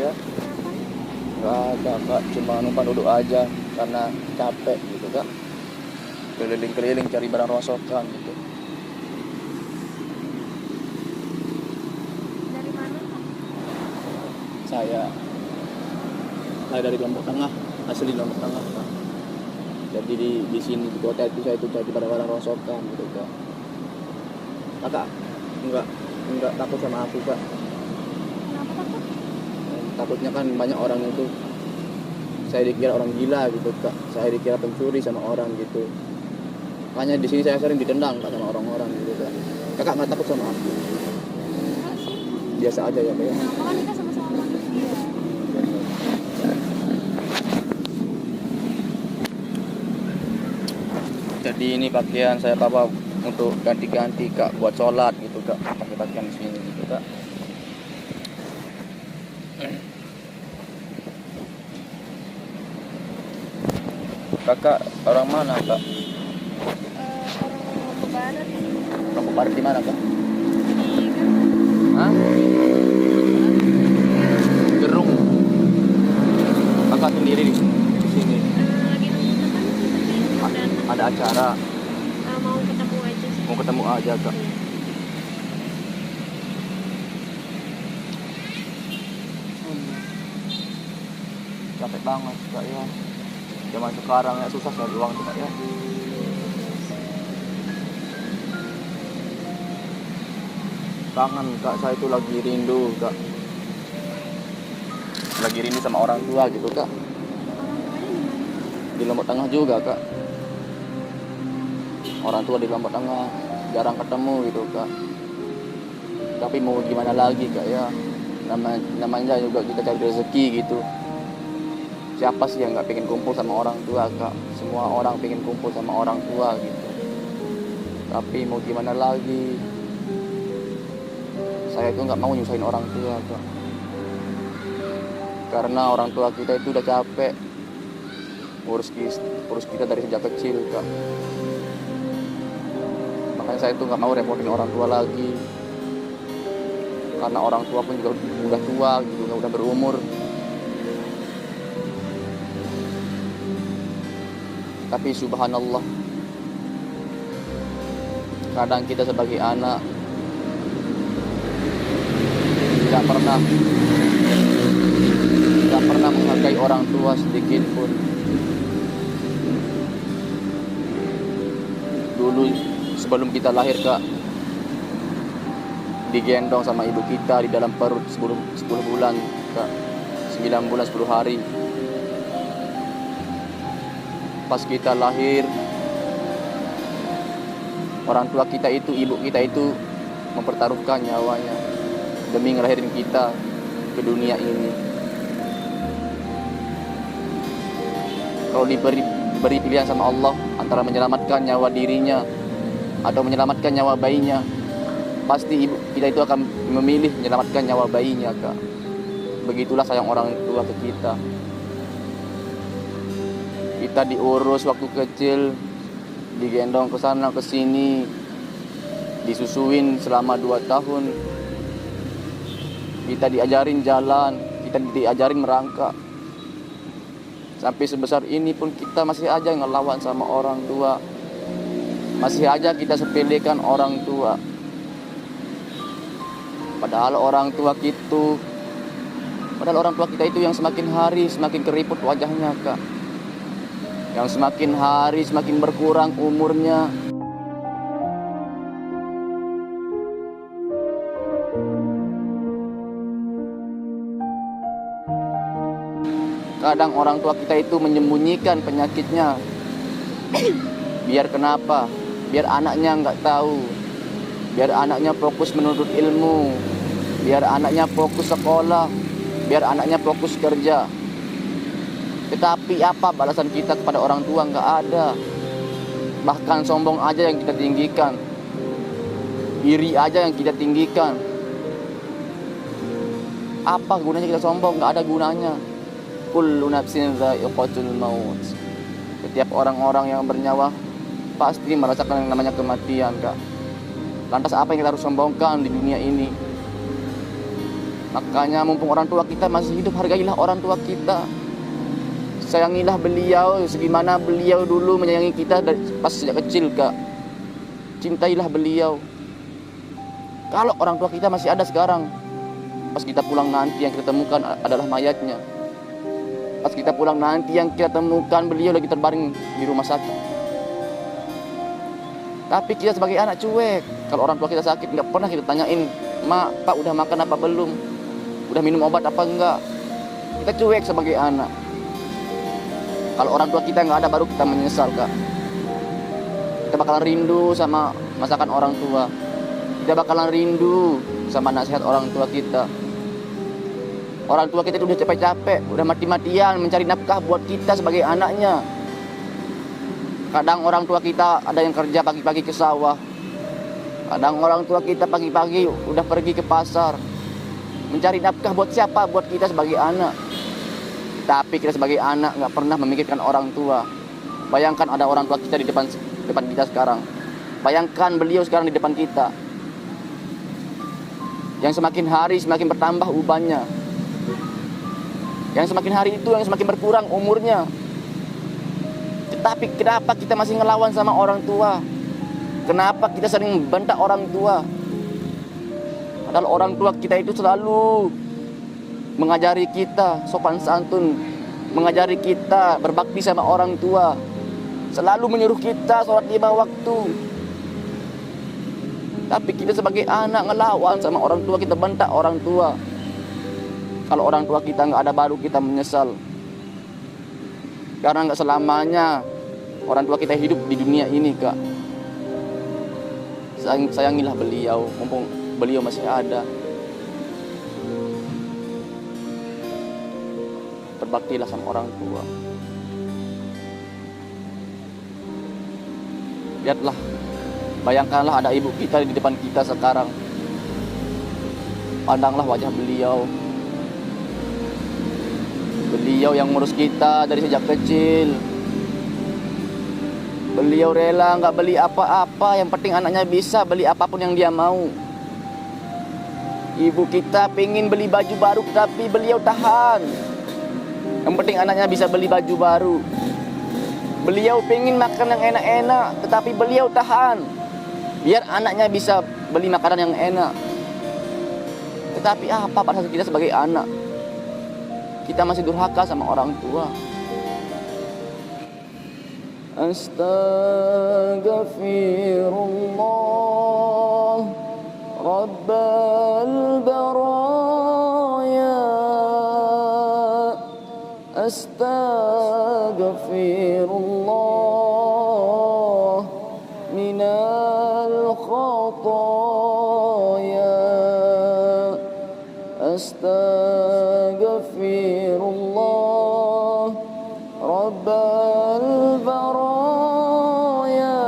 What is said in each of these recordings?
ya. Nggak ada kak, cuma numpang duduk aja karena capek gitu kak. Keliling-keliling cari barang rongsokan gitu. Dari mana Kak? Saya dari Lombok Tengah, asli Lombok Tengah kak. Jadi di sini di kota itu saya itu cari barang-barang rongsokan gitu kak. Kakak enggak takut sama aku kak. Kenapa takut? Takutnya kan banyak orang itu, saya dikira orang gila gitu kak, saya dikira pencuri sama orang gitu. Makanya di sini saya sering ditendang kak sama orang-orang gitu kak. Kakak nggak takut sama aku? Enggak sih. Biasa aja ya kak ya. Kenapa kan kita sama-sama manusia? Jadi ini pakaian saya bawa untuk ganti-ganti kak, buat sholat gitu kak, pakai pakaian di sini gitu kak. Kakak orang mana kak? Orang Lombok Barat di Lombok Barat di mana kak? kan? Hah? Gerung. Kakak sendiri di sini. Lagi nunggu teman sih tadi mau datang. Ada acara, Mau ketemu aja sih. mau ketemu aja kak. Iya. Capek banget kak ya. Zaman sekarang ya susah cari uang tuh kak ya. Kangen kak, saya itu lagi rindu kak. Lagi rindu sama orang tua gitu kak. Orang tuanya di mana? Di Lombok Tengah juga kak. Orang tua di Lombok Tengah jarang ketemu gitu kak. Tapi mau gimana lagi kak ya. Namanya juga kita cari rezeki gitu. Siapa sih yang nggak pengen kumpul sama orang tua kak? Semua orang pengen kumpul sama orang tua gitu. Tapi mau gimana lagi? Saya itu nggak mau nyusahin orang tua kak. Karena orang tua kita itu udah capek urus kita dari sejak kecil kak. Makanya saya itu nggak mau repotin orang tua lagi. Karena orang tua pun juga udah tua gitu, udah berumur. Tapi subhanallah, kadang kita sebagai anak tidak pernah menghargai orang tua sedikit pun. Dulu sebelum kita lahir kak, digendong sama ibu kita di dalam perut 10 bulan kak, 9 bulan 10 hari. Pas kita lahir, orang tua kita itu, ibu kita itu mempertaruhkan nyawanya demi ngelahirin kita ke dunia ini. Kalau diberi pilihan sama Allah antara menyelamatkan nyawa dirinya atau menyelamatkan nyawa bayinya, pasti ibu kita itu akan memilih menyelamatkan nyawa bayinya kak. Begitulah sayang orang tua ke kita. Kita diurus waktu kecil, digendong ke sana ke sini, disusuin selama 2 tahun. Kita diajarin jalan, kita diajarin merangkak. Sampai sebesar ini pun kita masih aja ngelawan sama orang tua. Masih aja kita sepelekan orang tua. Padahal orang tua kita itu yang semakin hari semakin keriput wajahnya kak. Yang semakin hari semakin berkurang umurnya. Kadang orang tua kita itu menyembunyikan penyakitnya. Biar kenapa? Biar anaknya nggak tahu. Biar anaknya fokus menuntut ilmu. Biar anaknya fokus sekolah. Biar anaknya fokus kerja. Tetapi apa balasan kita kepada orang tua? Nggak ada. Bahkan sombong aja yang kita tinggikan. Iri aja yang kita tinggikan. Apa gunanya kita sombong? Nggak ada gunanya. Kullu nafsin dha'iqatul maut. Setiap orang-orang yang bernyawa pasti merasakan yang namanya kematian kak. Lantas apa yang kita harus sombongkan di dunia ini? Makanya mumpung orang tua kita masih hidup, hargailah orang tua kita. Sayangilah beliau sebagaimana beliau dulu menyayangi kita pas sejak kecil, Kak. Cintailah beliau. Kalau orang tua kita masih ada sekarang, pas kita pulang nanti yang kita temukan adalah mayatnya. Pas kita pulang nanti yang kita temukan beliau lagi terbaring di rumah sakit. Tapi kita sebagai anak cuek. Kalau orang tua kita sakit nggak pernah kita tanyain, "Mak, Pak udah makan apa belum? Udah minum obat apa enggak?" Kita cuek sebagai anak. Kalau orang tua kita nggak ada baru kita menyesal, Kak. Kita bakalan rindu sama masakan orang tua. Kita bakalan rindu sama nasihat orang tua kita. Orang tua kita itu udah capek-capek, udah mati-matian mencari nafkah buat kita sebagai anaknya. Kadang orang tua kita ada yang kerja pagi-pagi ke sawah. Kadang orang tua kita pagi-pagi udah pergi ke pasar. Mencari nafkah buat siapa? Buat kita sebagai anak. Tapi kita sebagai anak nggak pernah memikirkan orang tua. Bayangkan ada orang tua kita di depan kita sekarang. Bayangkan beliau sekarang di depan kita. Yang semakin hari semakin bertambah ubannya. Yang semakin hari itu yang semakin berkurang umurnya. Tetapi kenapa kita masih ngelawan sama orang tua? Kenapa kita sering bentak orang tua? Padahal orang tua kita itu selalu mengajari kita sopan santun, mengajari kita berbakti sama orang tua, selalu menyuruh kita sholat 5 waktu. Tapi kita sebagai anak ngelawan sama orang tua, kita bentak orang tua. Kalau orang tua kita nggak ada baru kita menyesal. Karena nggak selamanya orang tua kita hidup di dunia ini, Kak. Sayangilah beliau, mumpung beliau masih ada. Berbaktilah sama orang tua. Lihatlah, bayangkanlah ada ibu kita di depan kita sekarang. Pandanglah wajah beliau. Beliau yang ngurus kita dari sejak kecil. Beliau rela nggak beli apa-apa, yang penting anaknya bisa beli apapun yang dia mau. Ibu kita pengen beli baju baru, tapi beliau tahan. Yang penting anaknya bisa beli baju baru. Beliau pengen makan yang enak-enak, tetapi beliau tahan. Biar anaknya bisa beli makanan yang enak. Tetapi apa pada kita sebagai anak? Kita masih durhaka sama orang tua. Astaghfirullah Rabbal baraya. Astaghfirullah minal khataya. Astaghfirullah Rabbal baraya.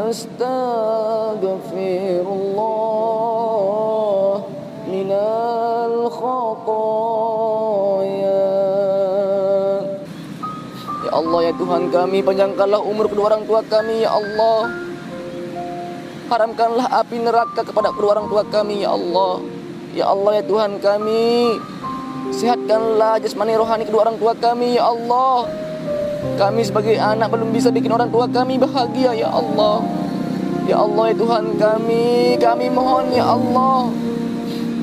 Astaghfirullah minal khataya. Ya Allah, ya Tuhan kami, panjangkanlah umur kedua orang tua kami, ya Allah. Haramkanlah api neraka kepada kedua orang tua kami, ya Allah. Ya Allah, ya Tuhan kami, sehatkanlah jasmani rohani kedua orang tua kami, ya Allah. Kami sebagai anak belum bisa bikin orang tua kami bahagia, ya Allah. Ya Allah, ya Tuhan kami mohon, ya Allah,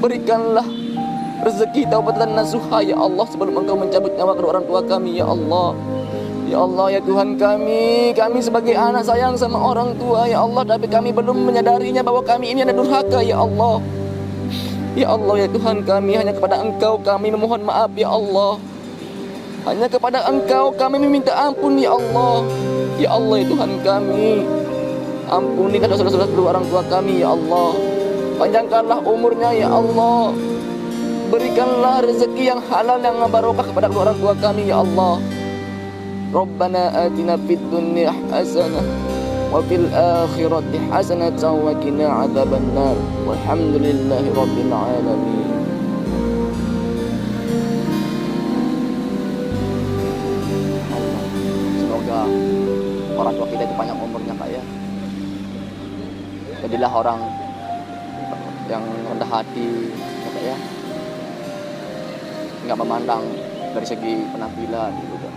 berikanlah rezeki taubatan nasuha, ya Allah, sebelum Engkau mencabut nyawa kedua orang tua kami, ya Allah. Ya Allah, ya Tuhan kami sebagai anak sayang sama orang tua, ya Allah, tapi kami belum menyadarinya bahwa kami ini ada durhaka, ya Allah. Ya Allah, ya Tuhan kami, hanya kepada Engkau kami memohon maaf, ya Allah. Hanya kepada Engkau kami meminta ampun, ya Allah. Ya Allah, ya Tuhan kami, ampunilah dosa-dosa kedua orang tua kami, ya Allah. Panjangkanlah umurnya, ya Allah. Berikanlah rezeki yang halal yang barokah kepada kedua orang tua kami, ya Allah. Rabbana atina fid dunya hasanah wa fil akhirati hasanatan wa qina adzabannar. Walhamdulillahi rabbil alamin. Semoga orang tua kita itu panjang umurnya, Kak, ya. Jadilah orang yang rendah hati, ya. Nggak memandang dari segi penampilan gitu Kak.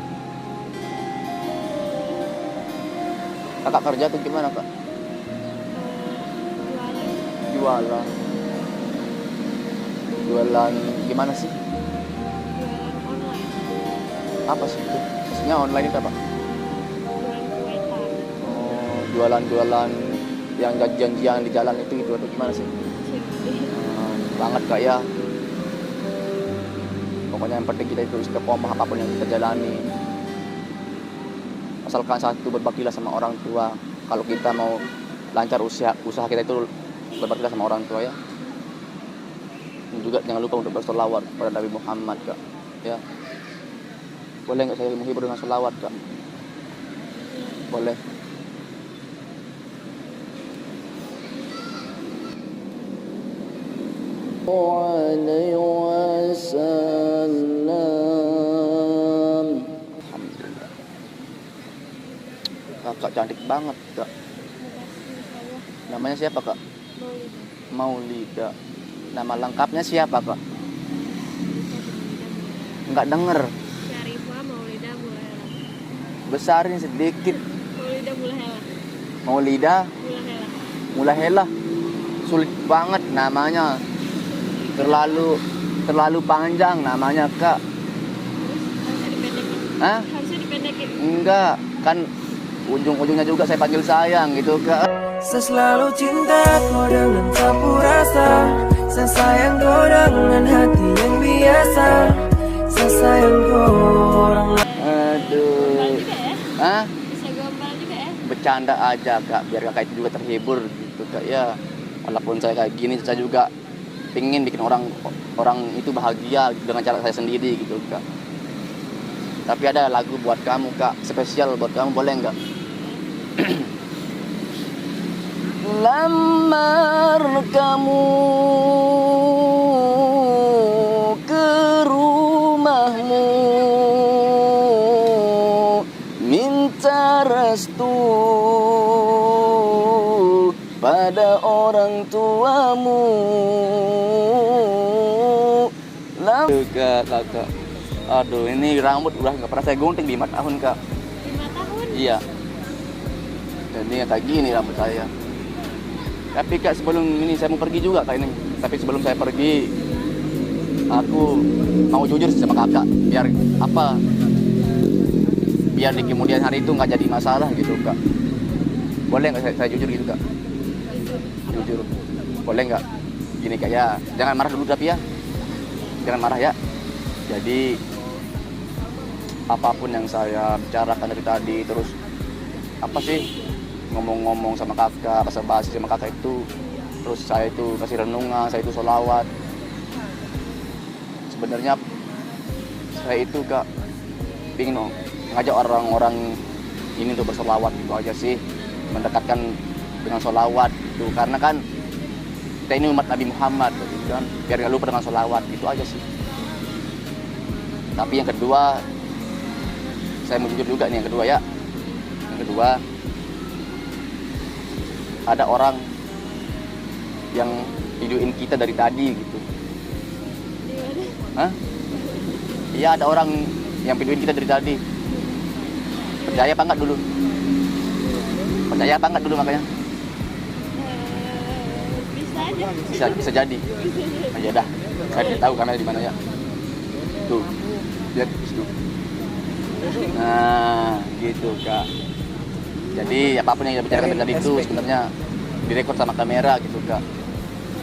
Kakak kerja tuh gimana Kak? Jualan. Jualan gimana sih? Jualan online. Apa sih itu? Maksudnya online itu apa? Jualan kue tar. Oh, jualan-jualan yang janjian di jalan itu atau gimana sih? Banget Kak ya. Pokoknya yang penting kita itu istiqomah apapun yang kita jalani. Asalkan satu, berbaktilah sama orang tua. Kalau kita mau lancar usaha kita itu berbaktilah sama orang tua ya. Dan juga jangan lupa untuk bersolawat pada Nabi Muhammad Kak. Ya. Boleh nggak saya menghibur dengan solawat Kak? Boleh. Alaihi wasallam. Alhamdulillah. Kakak cantik banget Kak. Namanya siapa Kak? Maulida. Nama lengkapnya siapa Kak? Enggak denger. Syarifah Maulida Mulahela. Besarin sedikit. Maulida Mulahela. Maulida Mulahela. Mulahela. Sulit banget namanya. Terlalu panjang namanya Kak. Harusnya dipendekin. Hah? Harusnya dipendekin. Enggak, kan ujung-ujungnya juga saya panggil sayang gitu Kak. Saya selalu cinta kau dengan sapu rasa. Saya sayang kau dengan hati yang biasa. Saya sayang kau orang lain. Gombal Aduh. juga ya. Hah? Bisa gombal juga ya. Bercanda aja Kak, biar Kakak itu juga terhibur gitu Kak ya. Walaupun saya kayak gini, saya juga pengen bikin orang itu bahagia dengan cara saya sendiri gitu Kak. Tapi ada lagu buat kamu Kak, spesial buat kamu, boleh nggak? Lamar kamu ke rumahmu, minta restu pada orang tuamu. Kakak, aduh ini rambut udah nggak pernah saya gunting 5 tahun Kak. 5 tahun. Iya. Jadi kayak gini rambut saya. Tapi Kak sebelum ini saya mau pergi juga Kak ini. Tapi sebelum saya pergi, aku mau jujur sama Kakak. Biar apa? Biar di kemudian hari itu nggak jadi masalah gitu Kak. Boleh nggak saya jujur gitu Kak? Jujur. Boleh nggak? Gini Kak ya. Jangan marah dulu tapi ya. Jangan marah ya. Jadi apapun yang saya bicarakan dari tadi, terus apa sih ngomong-ngomong sama Kakak, basa-basi sama Kakak itu, terus saya itu kasih renungan, saya itu sholawat. Sebenarnya saya itu Kak ingin ngajak orang-orang ini untuk bersolawat gitu aja sih, mendekatkan dengan sholawat gitu. Karena kan kita ini umat Nabi Muhammad gitu kan, biar gak lupa dengan sholawat gitu aja sih. Tapi yang kedua, saya mau jujur juga nih yang kedua ya. Yang kedua, ada orang yang videoin kita dari tadi gitu. Hah? Iya, ada orang yang videoin kita dari tadi. Percaya apa enggak dulu? Percaya apa enggak dulu makanya? Bisa aja. Bisa jadi. Nah, ya dah, saya tidak tahu kameranya di mana ya. Tuh, lihat situ. Nah, gitu Kak. Jadi apapun yang kita bicarakan tadi itu sebenarnya direkod sama kamera gitu Kak.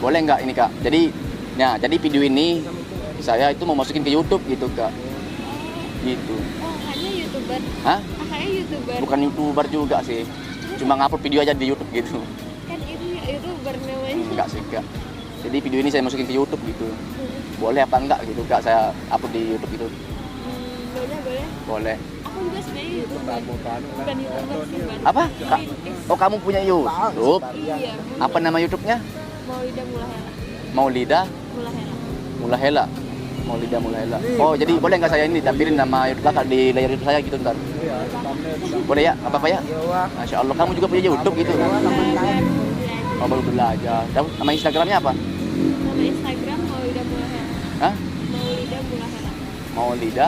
Boleh nggak ini Kak? Jadi video ini saya itu mau masukin ke YouTube gitu Kak. Gitu. Oh, hanya YouTuber. Hah? Kakaknya YouTuber. Bukan YouTuber juga sih. Cuma ngupload video aja di YouTube gitu. Kan itu YouTuber namanya. Enggak sih Kak. Jadi video ini saya masukin ke YouTube gitu. Boleh apa enggak gitu Kak saya upload di YouTube gitu. Boleh. Boleh. Aku juga sebenarnya YouTuber. Bukan YouTuber sih, Ban. Apa? Kak? Oh, kamu punya YouTube? Iya. Apa nama YouTube-nya? Maulida Mulahela. Maulida Mulahela. Mulahela. Maulida Mulahela. Oh, jadi boleh nggak saya ini tampilin nama YouTube Kakak di layar YouTube saya gitu ntar? Boleh ya? Apa ya? Masya Allah, kamu juga punya YouTube gitu? Oh, baru belajar. Nama Instagramnya apa? Nama Instagram Maulida Mulahela. Saya Mula Hela. Maulida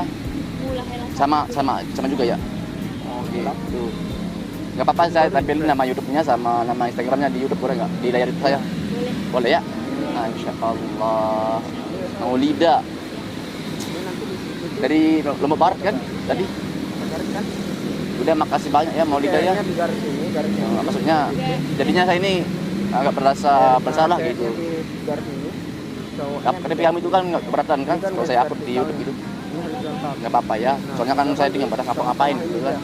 Mula Hela. sama juga ya. Oh gitu. Nggak apa-apa saya tampilin nama YouTube-nya sama nama Instagram-nya di YouTube boleh nggak? Di layar YouTube saya. Boleh. Boleh ya? Masya Allah. Maulida dari Lombok Barat kan tadi? Udah makasih banyak ya Maulida ya. Maksudnya jadinya saya ini agak merasa bersalah gitu. Tapi kami itu kan nggak keberatan kan kalau saya upload di YouTube gitu. Nggak apa-apa ya. Soalnya kan saya tinggal pada ngapa-ngapain gitu kan.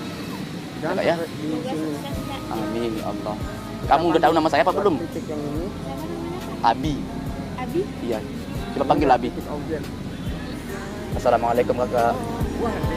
Enggak ya? Semoga sukses Kak. Amin ya Allah. Kamu udah tahu nama saya apa belum? Siapa namanya Kak? Abi. Abi? Iya. Coba panggil Abi. Assalamualaikum kakak. Oh.